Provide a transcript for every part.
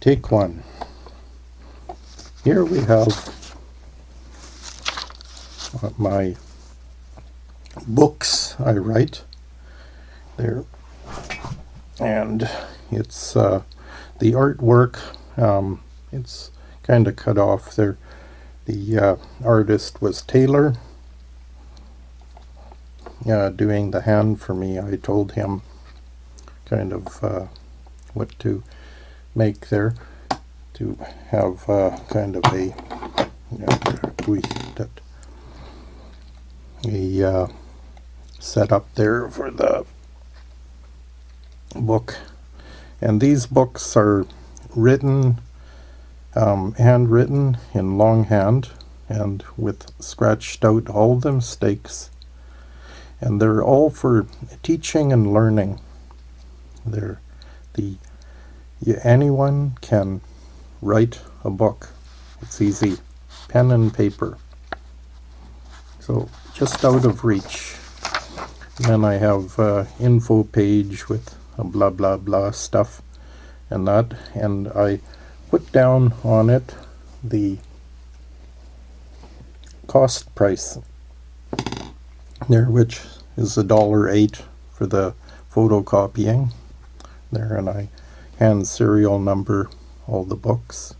Take one. Here we have my books I write there, and it's the artwork. It's kind of cut off there. The artist was Taylor, doing the hand for me. I told him kind of what to make there to have kind of a setup there for the book. And these books are written, handwritten in longhand and with scratched out all the mistakes, and they're all for teaching and learning. Anyone can write a book. It's easy, pen and paper. So just out of reach. Then I have info page with a blah blah blah stuff and that, and I put down on it the cost price there, which is $1.08 for the photocopying there, and I hand serial number all the books,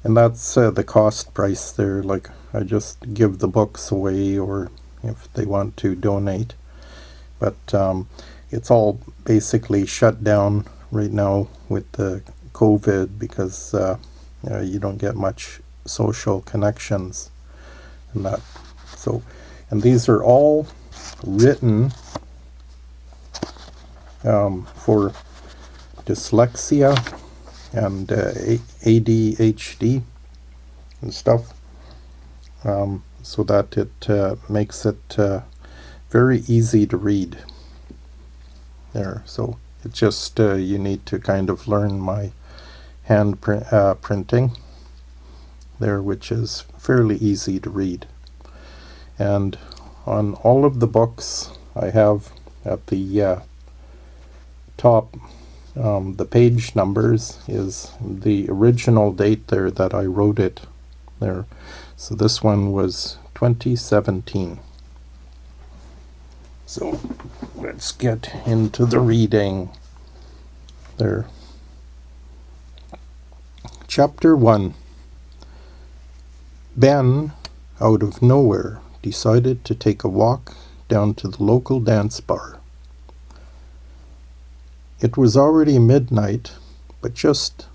and that's the cost price there. Like, I just give the books away, or if they want to donate, but it's all basically shut down right now with the COVID, because you don't get much social connections and that. So, and these are all written for dyslexia and ADHD and stuff, so that it makes it very easy to read there. So it's just you need to kind of learn my hand printing there, which is fairly easy to read. And on all of the books I have at the top, the page numbers is the original date there that I wrote it there. So this one was 2017. So let's get into the reading there. Chapter 1. Ben, out of nowhere, decided to take a walk down to the local dance bar. It was already midnight, but just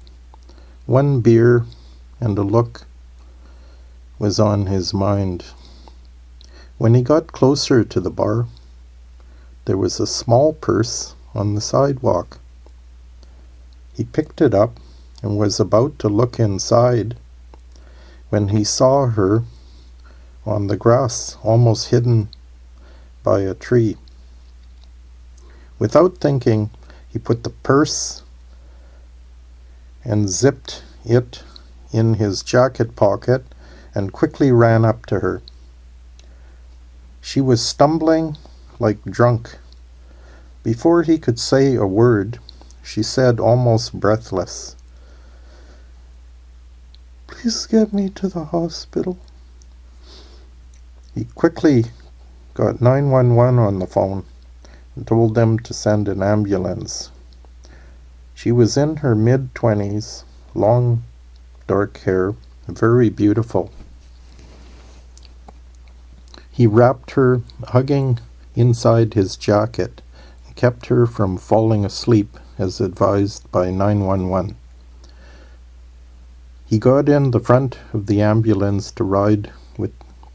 one beer and a look was on his mind. When he got closer to the bar, there was a small purse on the sidewalk. He picked it up and was about to look inside when he saw her on the grass, almost hidden by a tree. Without thinking, he put the purse and zipped it in his jacket pocket and quickly ran up to her. She was stumbling like drunk. Before he could say a word, she said, almost breathless, "Please get me to the hospital." He quickly got 911 on the phone and told them to send an ambulance. She was in her mid-20s, long dark hair, very beautiful. He wrapped her, hugging inside his jacket, and kept her from falling asleep as advised by 911. He got in the front of the ambulance to ride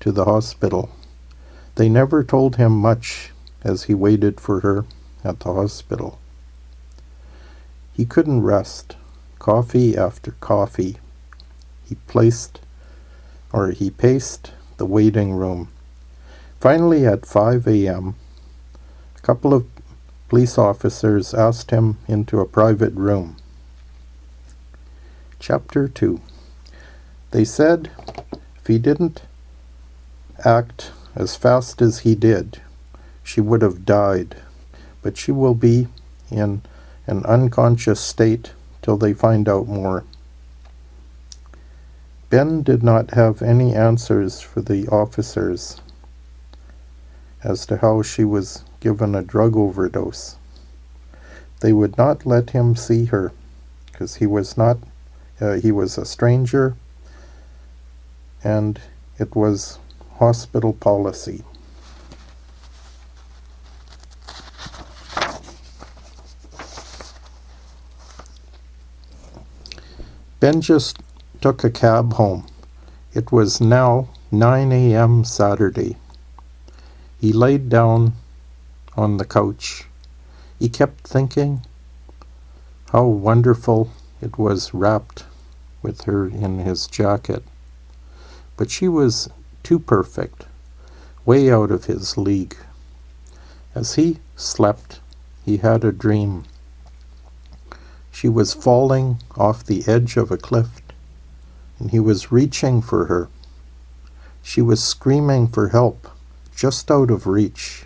to the hospital. They never told him much as he waited for her at the hospital. He couldn't rest. Coffee after coffee. He paced the waiting room. Finally, at 5 a.m., a couple of police officers asked him into a private room. Chapter 2. They said if he didn't act as fast as he did, she would have died, but she will be in an unconscious state till they find out more. Ben did not have any answers for the officers as to how she was given a drug overdose. They would not let him see her because he was a stranger, and it was hospital policy. Ben just took a cab home. It was now 9 a.m. Saturday. He laid down on the couch. He kept thinking how wonderful it was wrapped with her in his jacket. But she was too perfect, way out of his league. As he slept, he had a dream. She was falling off the edge of a cliff, and he was reaching for her. She was screaming for help, just out of reach.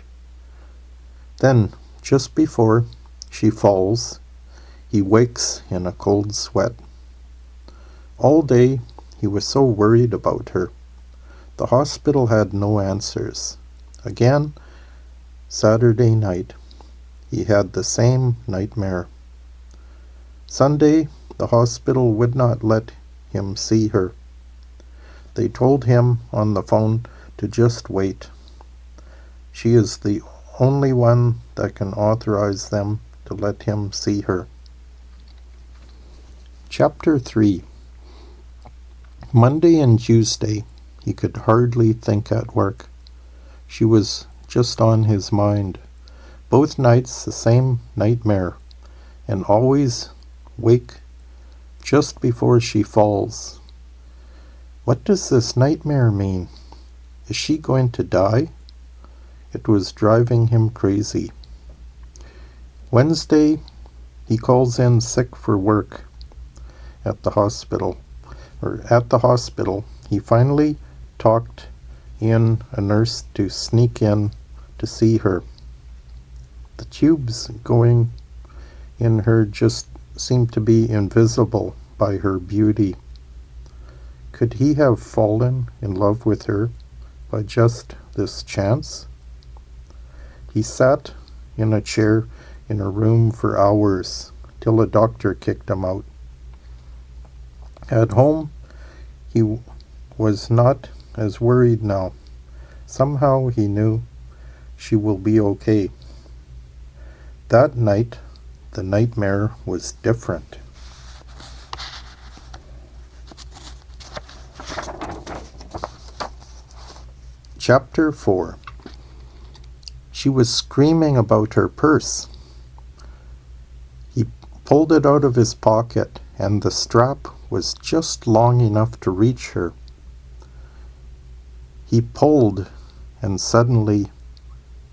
Then, just before she falls, he wakes in a cold sweat. All day, he was so worried about her. The hospital had no answers. Again, Saturday night, he had the same nightmare. Sunday, the hospital would not let him see her. They told him on the phone to just wait. She is the only one that can authorize them to let him see her. Chapter 3. Monday and Tuesday, he could hardly think at work. She was just on his mind. Both nights the same nightmare, and always wake just before she falls. What does this nightmare mean? Is she going to die? It was driving him crazy. Wednesday, he calls in sick for work at the hospital. He finally talked in a nurse to sneak in to see her. The tubes going in her just seemed to be invisible by her beauty. Could he have fallen in love with her by just this chance? He sat in a chair in a room for hours till a doctor kicked him out. At home, he was not as worried now. Somehow he knew she will be okay. That night, the nightmare was different. Chapter 4. She was screaming about her purse. He pulled it out of his pocket, and the strap was just long enough to reach her. He pulled, and suddenly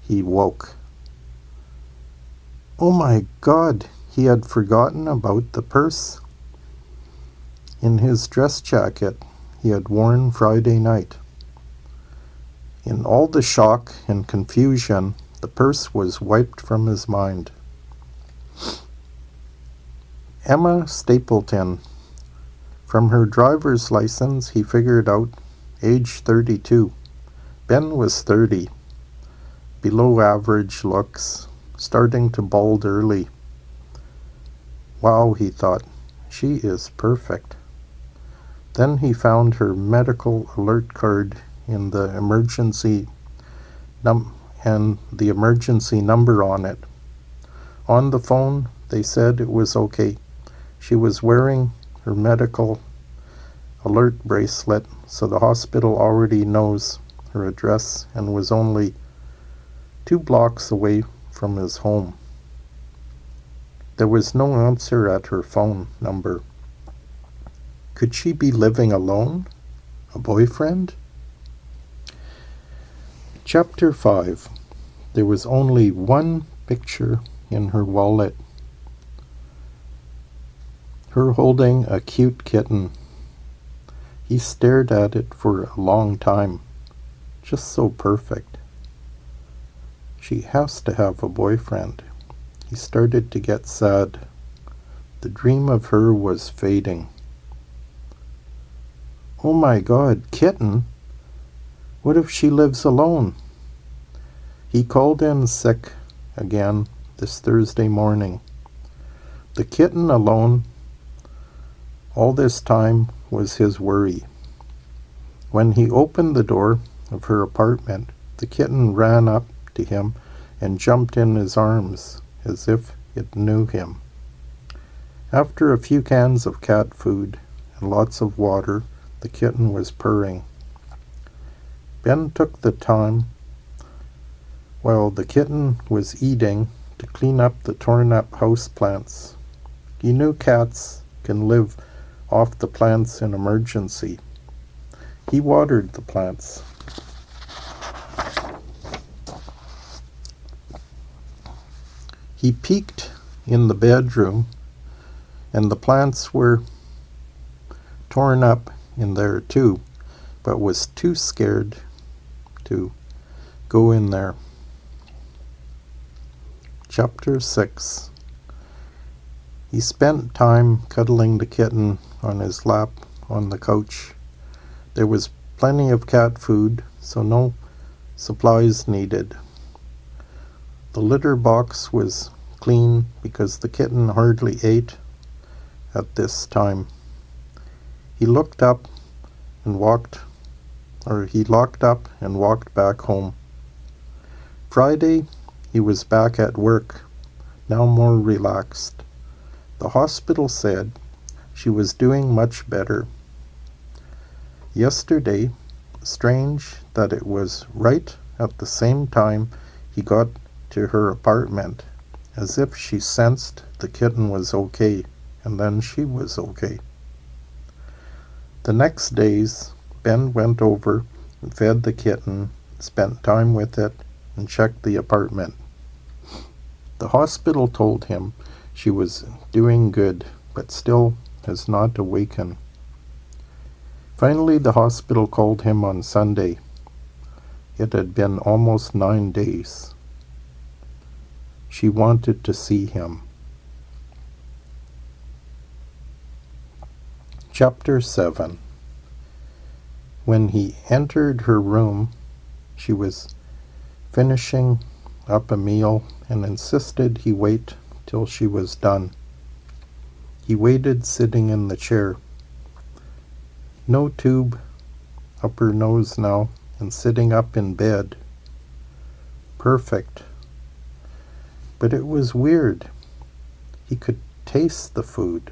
he woke. Oh my God, he had forgotten about the purse. In his dress jacket he had worn Friday night. In all the shock and confusion, the purse was wiped from his mind. Emma Stapleton. From her driver's license, he figured out age 32. Ben was 30. Below average looks, starting to bald early. Wow, he thought, she is perfect. Then he found her medical alert card in the emergency and the emergency number on it. On the phone, they said it was okay. She was wearing her medical alert bracelet, so the hospital already knows her address and was only 2 blocks away from his home. There was no answer at her phone number. Could she be living alone? A boyfriend? Chapter 5. There was only one picture in her wallet. Her holding a cute kitten. He stared at it for a long time. Just so perfect. She has to have a boyfriend. He started to get sad. The dream of her was fading. Oh my God, kitten! What if she lives alone? He called in sick again this Thursday morning. The kitten alone, all this time, was his worry. When he opened the door of her apartment, the kitten ran up to him and jumped in his arms as if it knew him. After a few cans of cat food and lots of water, the kitten was purring. Ben took the time while the kitten was eating to clean up the torn up house plants. He knew cats can live off the plants in emergency. He watered the plants. He peeked in the bedroom, and the plants were torn up in there too, but was too scared to go in there. Chapter 6. He spent time cuddling the kitten on his lap on the couch. There was plenty of cat food, so no supplies needed. The litter box was clean because the kitten hardly ate at this time. He locked up and walked back home. Friday, he was back at work, now more relaxed. The hospital said she was doing much better. Yesterday, strange that it was right at the same time he got to her apartment, as if she sensed the kitten was okay, and then she was okay. The next days, Ben went over and fed the kitten, spent time with it, and checked the apartment. The hospital told him she was doing good, but still has not awakened. Finally, the hospital called him on Sunday. It had been almost 9 days. She wanted to see him. Chapter 7. When he entered her room, she was finishing up a meal and insisted he wait till she was done. He waited, sitting in the chair. No tube up her nose now, and sitting up in bed. Perfect. But it was weird. He could taste the food.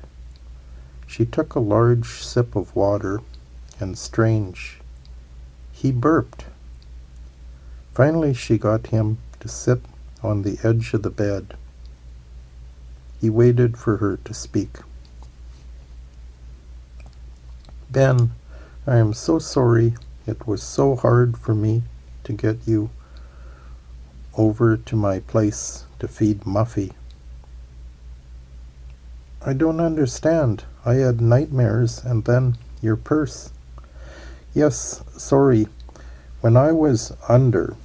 She took a large sip of water, and strange, he burped. Finally she got him to sit on the edge of the bed. He waited for her to speak. Ben, I am so sorry. It was so hard for me to get you over to my place to feed Muffy. I don't understand. I had nightmares, and then your purse. Yes, sorry. When I am under,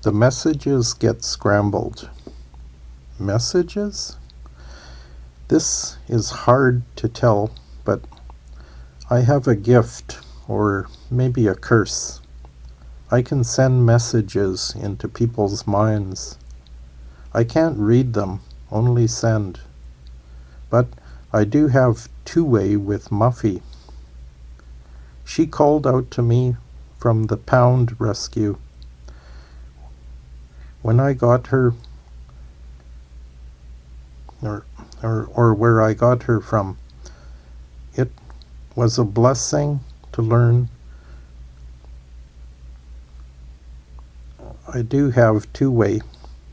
the messages get scrambled. Messages? This is hard to tell, but I have a gift, or maybe a curse. I can send messages into people's minds. I can't read them, only send. But I do have two-way with Muffy. She called out to me from the pound rescue. When I got her, or where I got her from, it was a blessing to learn. I do have two-way.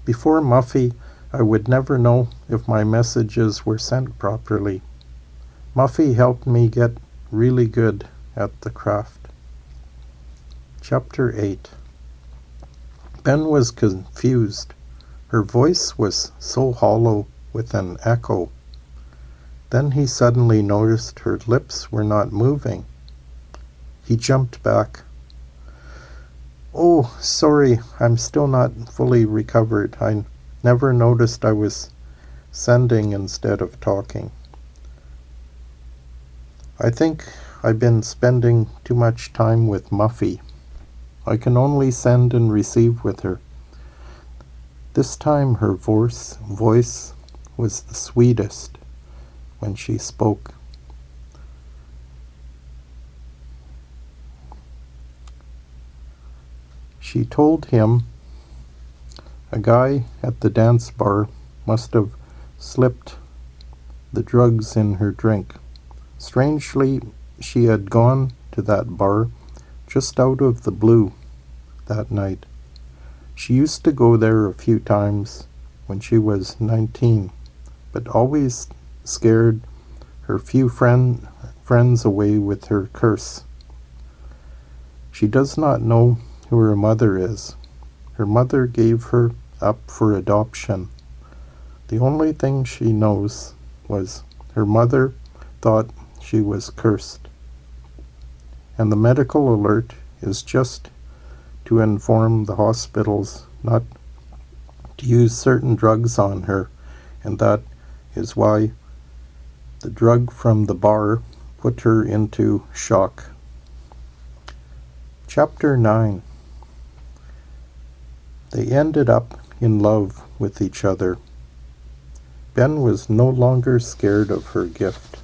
Before Muffy, I would never know if my messages were sent properly. Muffy helped me get really good at the craft. Chapter 8. Ben was confused. Her voice was so hollow with an echo. Then he suddenly noticed her lips were not moving. He jumped back. Oh, sorry, I'm still not fully recovered. I never noticed I was sending instead of talking. I think I've been spending too much time with Muffy. I can only send and receive with her. This time her voice was the sweetest when she spoke. She told him a guy at the dance bar must have slipped the drugs in her drink. Strangely, she had gone to that bar just out of the blue that night. She used to go there a few times when she was 19, but always scared her few friends away with her curse. She does not know who her mother is. Her mother gave her up for adoption. The only thing she knows was her mother thought she was cursed. And the medical alert is just to inform the hospitals not to use certain drugs on her, and that is why the drug from the bar put her into shock. Chapter 9. They ended up in love with each other. Ben was no longer scared of her gift.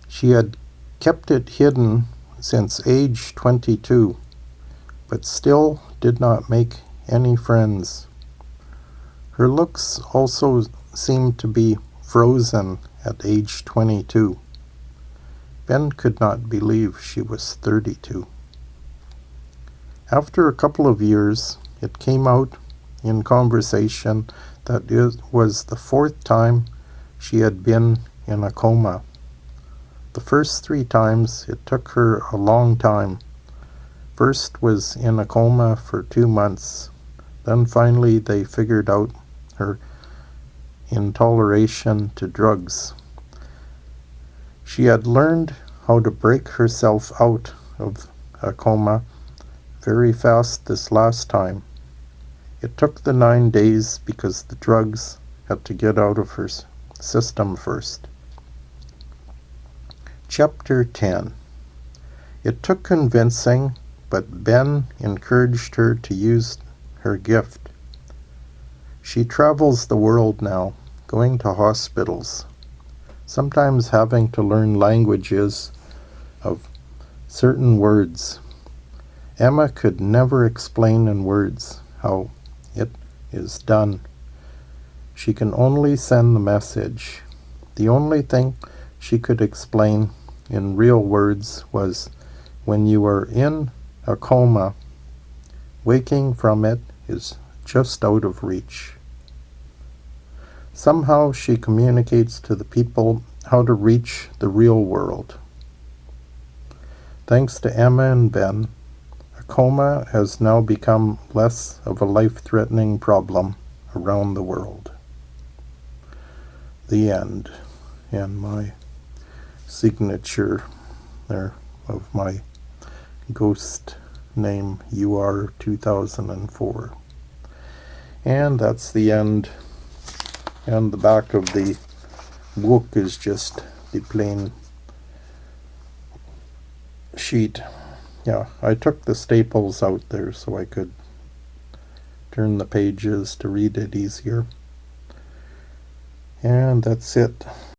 She had kept it hidden since age 22, but still did not make any friends. Her looks also seemed to be frozen at age 22. Ben could not believe she was 32. After a couple of years, it came out in conversation that it was the 4th time she had been in a coma. The first 3 times it took her a long time. First was in a coma for 2 months. Then finally they figured out her intoleration to drugs. She had learned how to break herself out of a coma very fast this last time. It took the 9 days because the drugs had to get out of her system first. Chapter 10. It took convincing, but Ben encouraged her to use her gift. She travels the world now, going to hospitals, sometimes having to learn languages of certain words. Emma could never explain in words how it is done. She can only send the message. The only thing she could explain in real words was when you are in a coma, waking from it is just out of reach. Somehow she communicates to the people how to reach the real world. Thanks to Emma and Ben, a coma has now become less of a life-threatening problem around the world. The end. And my signature there of my ghost name, UR 2004. And that's the end. And the back of the book is just the plain sheet. Yeah, I took the staples out there so I could turn the pages to read it easier. And that's it.